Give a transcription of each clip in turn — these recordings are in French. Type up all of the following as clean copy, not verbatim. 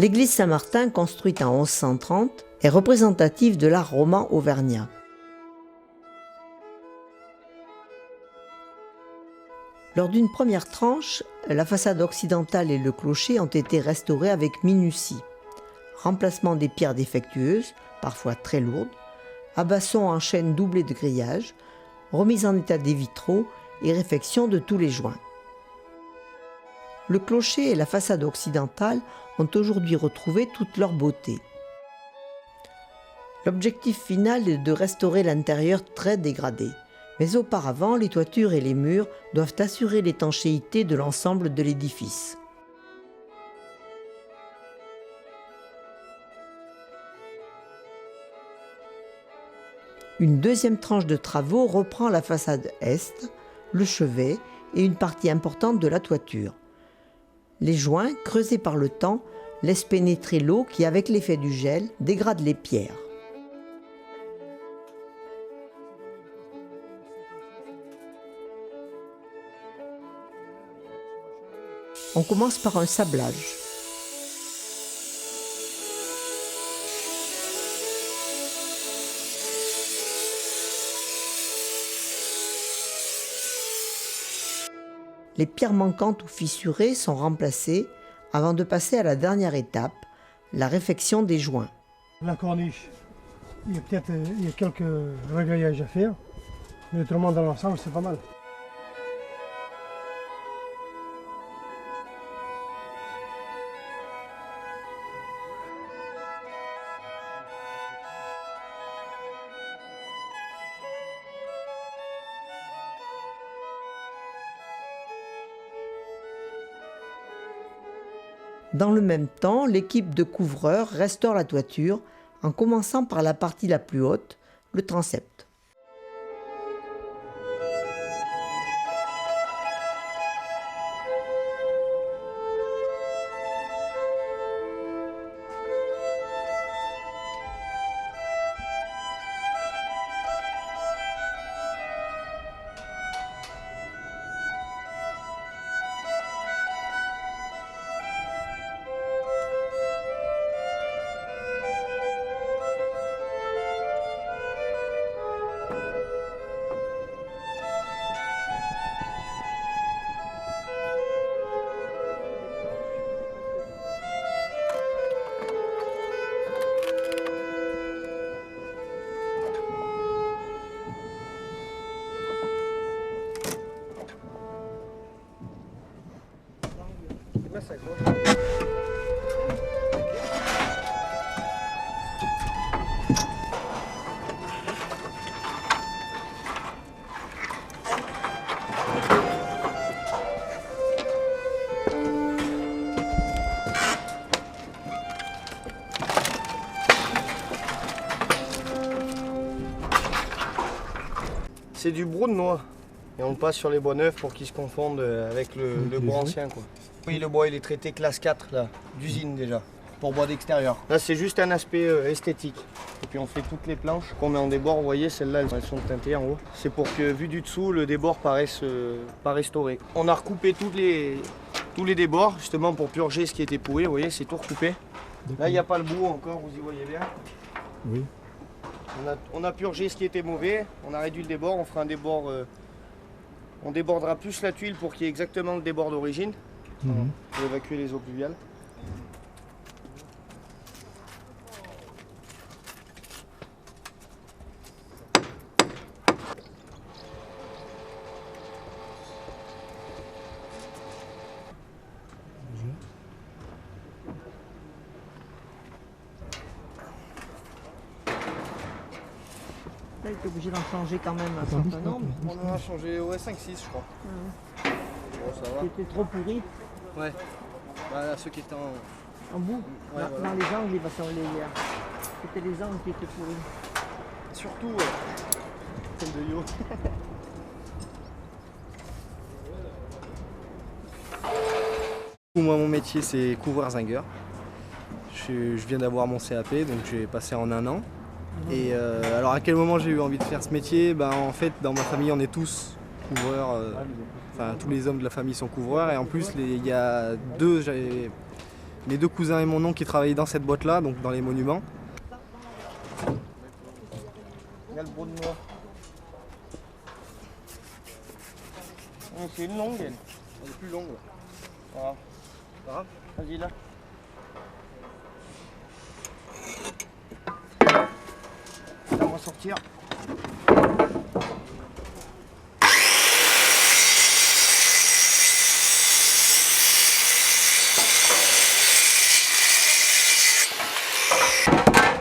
L'église Saint-Martin, construite en 1130, est représentative de l'art roman auvergnat. Lors d'une première tranche, la façade occidentale et le clocher ont été restaurés avec minutie. Remplacement des pierres défectueuses, parfois très lourdes, abat-son en chaîne doublée de grillage, remise en état des vitraux et réfection de tous les joints. Le clocher et la façade occidentale ont aujourd'hui retrouvé toute leur beauté. L'objectif final est de restaurer l'intérieur très dégradé. Mais auparavant, les toitures et les murs doivent assurer l'étanchéité de l'ensemble de l'édifice. Une deuxième tranche de travaux reprend la façade est, le chevet et une partie importante de la toiture. Les joints, creusés par le temps, laissent pénétrer l'eau qui, avec l'effet du gel, dégrade les pierres. On commence par un sablage. Les pierres manquantes ou fissurées sont remplacées avant de passer à la dernière étape, la réfection des joints. La corniche, il y a quelques regaillages à faire, mais autrement dans l'ensemble c'est pas mal. Dans le même temps, l'équipe de couvreurs restaure la toiture en commençant par la partie la plus haute, le transept. C'est du brou de noix. Et on le passe sur les bois neufs pour qu'ils se confondent avec le bois ancien, quoi. Oui, le bois il est traité classe 4 là, d'usine déjà, pour bois d'extérieur. Là c'est juste un aspect esthétique. Et puis on fait toutes les planches qu'on met en débord, vous voyez celles-là elles sont teintées en haut. C'est pour que vu du dessous le débord paraisse pas restauré. On a recoupé tous les débords justement pour purger ce qui était pourri, vous voyez c'est tout recoupé. Là il n'y a pas le bout encore, vous y voyez bien. Oui. On a purgé ce qui était mauvais, on a réduit le débord, on fera un débord. On débordera plus la tuile pour qu'il y ait exactement le débord d'origine. Pour évacuer les eaux pluviales. Là, il est obligé d'en changer quand même un certain nombre. On en a changé 5-6 je crois. Bon, ça va. Qui était trop pourri. Ouais. Voilà, ceux qui étaient en... En bout, Ouais, dans, voilà. dans les angles, parce qu'on c'était les angles qui étaient pourris. Surtout celle de Yo. Moi mon métier c'est couvreur zingueur. Je viens d'avoir mon CAP donc j'ai passé en 1 an. Et alors à quel moment j'ai eu envie de faire ce métier? En fait dans ma famille on est tous couvreurs, enfin tous les hommes de la famille sont couvreurs et en plus il y a mes 2 cousins et mon oncle qui travaillaient dans cette boîte-là, donc dans les monuments. Il y a le brou de noix. C'est une longue, elle. Elle est plus longue. Voilà. Grave. Vas-y là. On va sortir.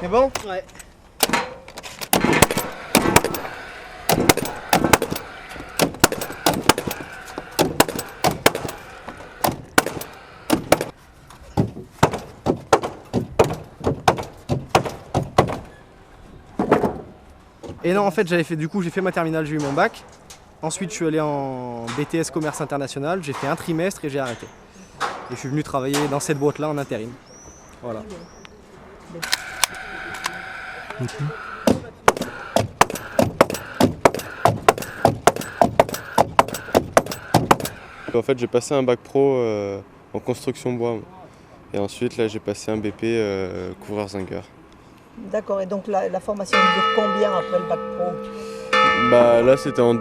C'est bon? Ouais. Et non, en fait, j'ai fait ma terminale, j'ai eu mon bac. Ensuite, je suis allé en BTS commerce international, j'ai fait un trimestre et j'ai arrêté. Et je suis venu travailler dans cette boîte-là en intérim. Voilà. En fait, j'ai passé un bac pro en construction bois. Et ensuite, là, j'ai passé un BP couvreur zingueur. D'accord, et donc la formation dure combien après le bac pro? Bah là, c'était en...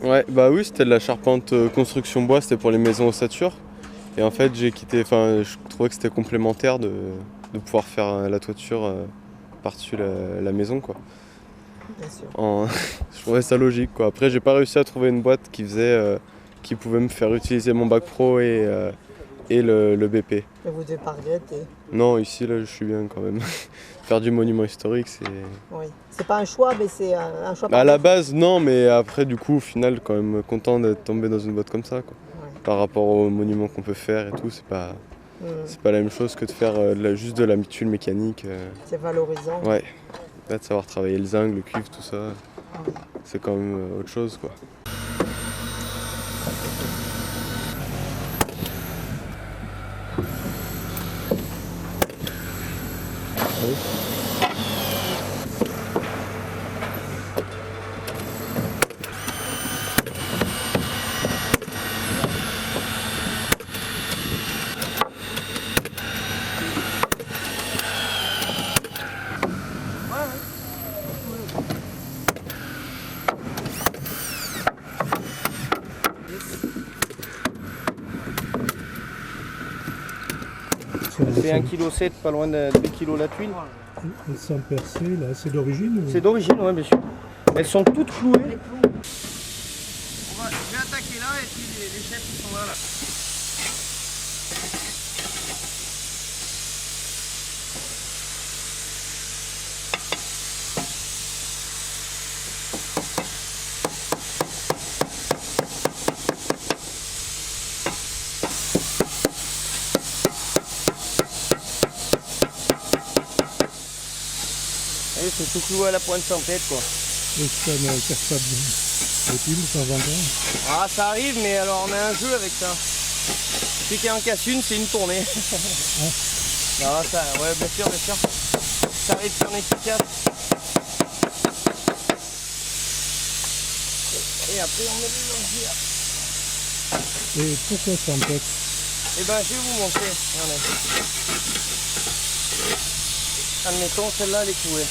Ouais, bah oui, c'était de la charpente construction bois, c'était pour les maisons ossature. Et en fait, j'ai quitté, enfin, je trouvais que c'était complémentaire de pouvoir faire la toiture par-dessus la maison, quoi. Bien sûr. Je trouvais ça logique, quoi. Après, j'ai pas réussi à trouver une boîte qui pouvait me faire utiliser mon bac pro et le BP. Et vous devez pas regretter? Non, ici, là, je suis bien quand même. Faire du monument historique, c'est... Oui. C'est pas un choix, mais c'est un choix. Bah, à la base, non, mais après, du coup, au final, quand même content d'être tombé dans une boîte comme ça, quoi. Ouais. Par rapport aux monuments qu'on peut faire et tout, c'est pas la même chose que de faire juste de la tuile mécanique. C'est valorisant. Ouais, là, de savoir travailler le zinc, le cuivre, tout ça, c'est quand même autre chose, quoi. C'est 1,7 kg, pas loin de 2 kg la tuile. Elles sont percées là, c'est d'origine ou... C'est d'origine, oui, bien sûr. Elles sont toutes clouées. Je vais attaquer là et puis les chefs qui sont là. C'est tout cloué à la pointe sans tête, quoi. Et ça ne casse pas de tuile de temps en temps? Ah, ça arrive, mais alors on a un jeu avec ça. Celui qui en casse une, c'est une tournée. Non, ça, ouais, bien sûr, bien sûr. Ça arrive sur un efficace. Et après, on met les longères. Et pourquoi ça en tête? Eh ben, je vais vous montrer. Regardez. Admettons, celle-là, elle est clouée.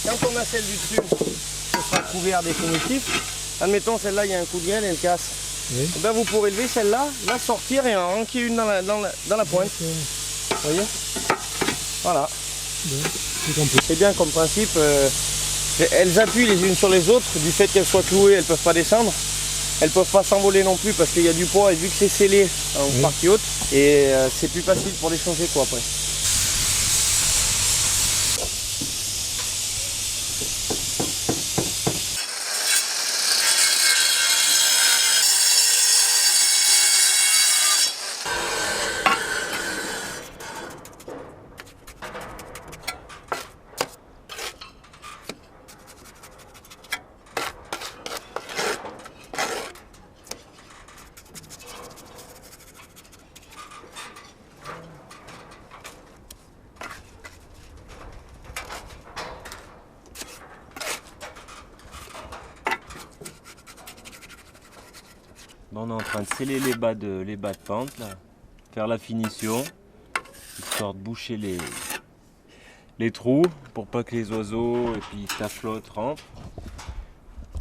Quand on a celle du dessus, ce sera couvert définitif. Admettons, celle-là, il y a un coup de grêle, elle casse. Oui. Et ben, vous pourrez lever celle-là, la sortir et en ranquer une dans la pointe. Vous voyez? Voilà. C'est bien comme principe. Elles appuient les unes sur les autres. Du fait qu'elles soient clouées, elles ne peuvent pas descendre. Elles ne peuvent pas s'envoler non plus parce qu'il y a du poids et vu que c'est scellé en partie haute, et c'est plus facile pour les changer, quoi, après. On est en train de sceller les bas de pente, là. Faire la finition, histoire de boucher les trous pour pas que les oiseaux et puis ta flotte rentrent.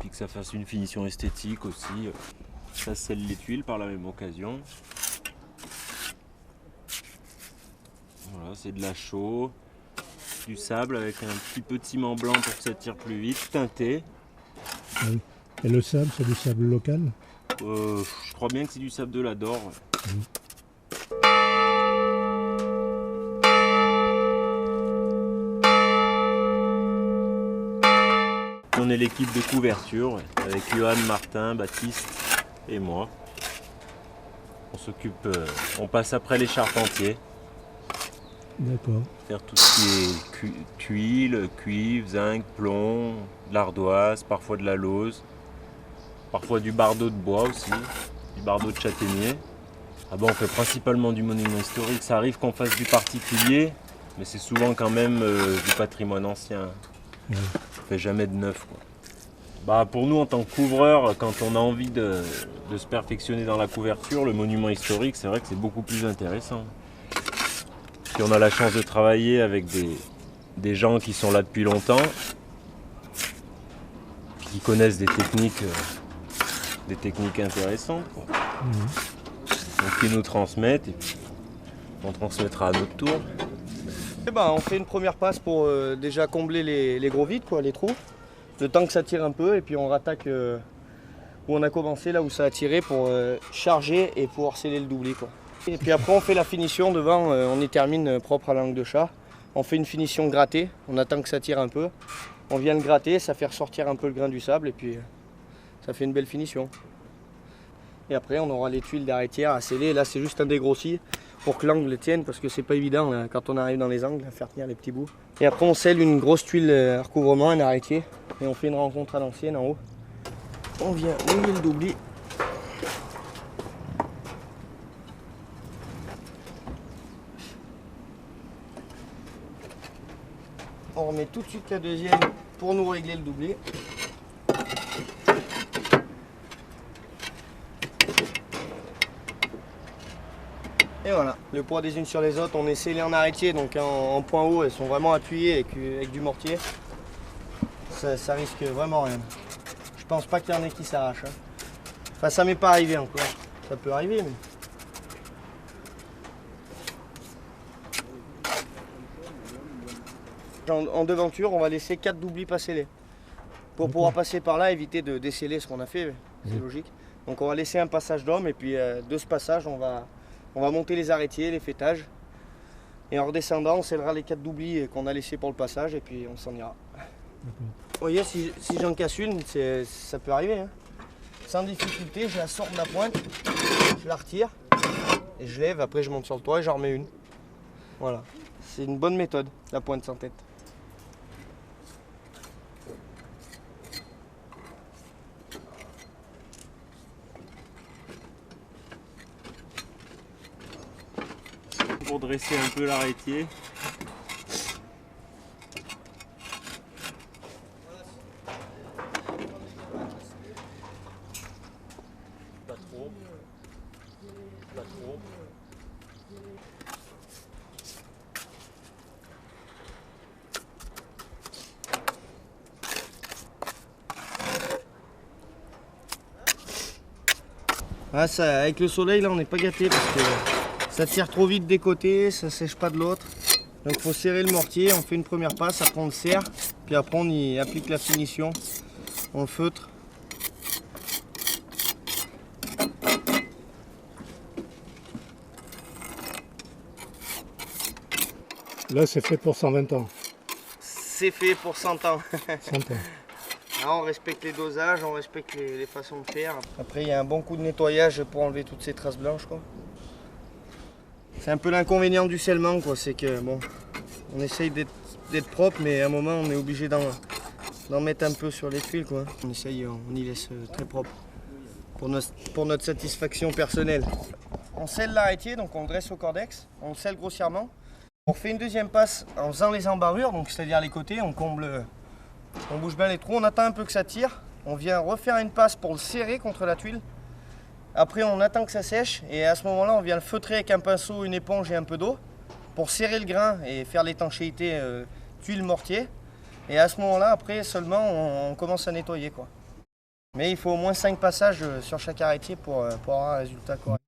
Puis que ça fasse une finition esthétique aussi. Ça scelle les tuiles par la même occasion. Voilà, c'est de la chaux, du sable avec un petit peu de ciment blanc pour que ça tire plus vite, teinté. Ah oui. Et le sable, c'est du sable local? Je crois bien que c'est du sable de l'Ador. Ouais. On est l'équipe de couverture, ouais, avec Johan, Martin, Baptiste et moi. On s'occupe, on passe après les charpentiers. D'accord. Faire tout ce qui est tuiles, cuivre, zinc, plomb, de l'ardoise, parfois de la lauze, parfois du bardeau de bois aussi, du bardeau de châtaignier. Ah ben, on fait principalement du monument historique. Ça arrive qu'on fasse du particulier, mais c'est souvent quand même du patrimoine ancien. Ouais. On fait jamais de neuf, quoi. Bah, pour nous, en tant que couvreur, quand on a envie de se perfectionner dans la couverture, le monument historique, c'est vrai que c'est beaucoup plus intéressant. Puis on a la chance de travailler avec des gens qui sont là depuis longtemps, qui connaissent des techniques intéressantes, quoi. Donc ils nous transmettent et puis on transmettra à notre tour. Et ben, on fait une première passe pour déjà combler les gros vides, quoi, les trous. Le temps que ça tire un peu et puis on rattaque où on a commencé, là où ça a tiré, pour charger et pouvoir sceller le doublé, quoi. Et puis après on fait la finition devant, on y termine propre à la langue de chat. On fait une finition grattée, on attend que ça tire un peu. On vient le gratter, ça fait ressortir un peu le grain du sable et puis ça fait une belle finition. Et après on aura les tuiles d'arrêtière à sceller. Là c'est juste un dégrossi pour que l'angle tienne, parce que c'est pas évident là, quand on arrive dans les angles à faire tenir les petits bouts. Et après on scelle une grosse tuile à recouvrement, un arrêtier, et on fait une rencontre à l'ancienne en haut. On vient mouiller le doubli. On remet tout de suite la deuxième pour nous régler le doublé. Et voilà, le poids des unes sur les autres, on est scellé en arrêtier, donc en point haut, elles sont vraiment appuyées avec du mortier. Ça risque vraiment rien. Je pense pas qu'il y en ait qui s'arrachent, hein. Enfin, ça m'est pas arrivé encore. Ça peut arriver, mais... En devanture, on va laisser 4 doublis pas scellés. Pour pouvoir passer par là, éviter de déceler ce qu'on a fait, c'est logique. Donc on va laisser un passage d'homme et puis de ce passage, on va monter les arrêtiers, les faîtages. Et en redescendant, on scellera les 4 doublis qu'on a laissés pour le passage et puis on s'en ira. Vous voyez, si j'en casse une, ça peut arriver, hein. Sans difficulté, je la sors de la pointe, je la retire et je lève. Après, je monte sur le toit et j'en remets une. Voilà, c'est une bonne méthode, la pointe sans tête. Pour dresser un peu l'arrêtier. Pas trop. Pas trop. Ah, ça, avec le soleil, là, on n'est pas gâté parce que ça tire trop vite des côtés, ça sèche pas de l'autre. Donc il faut serrer le mortier, on fait une première passe, après on le serre, puis après on y applique la finition, on le feutre. Là, c'est fait pour 120 ans. C'est fait pour 100 ans. 100 ans. Là, on respecte les dosages, on respecte les façons de faire. Après, il y a un bon coup de nettoyage pour enlever toutes ces traces blanches, quoi. C'est un peu l'inconvénient du scellement, quoi. C'est que bon, on essaye d'être propre, mais à un moment, on est obligé d'en mettre un peu sur les tuiles, quoi. On essaye, on y laisse très propre pour notre satisfaction personnelle. On scelle l'arrêtier, donc on le dresse au cordex, on le scelle grossièrement. On fait une deuxième passe en faisant les embarrures, donc c'est-à-dire les côtés, on comble. On bouge bien les trous, on attend un peu que ça tire. On vient refaire une passe pour le serrer contre la tuile Après, on attend que ça sèche et à ce moment-là, on vient le feutrer avec un pinceau, une éponge et un peu d'eau pour serrer le grain et faire l'étanchéité tuile mortier. Et à ce moment-là, après seulement, on commence à nettoyer, quoi. Mais il faut au moins 5 passages sur chaque arrêtier pour avoir un résultat correct.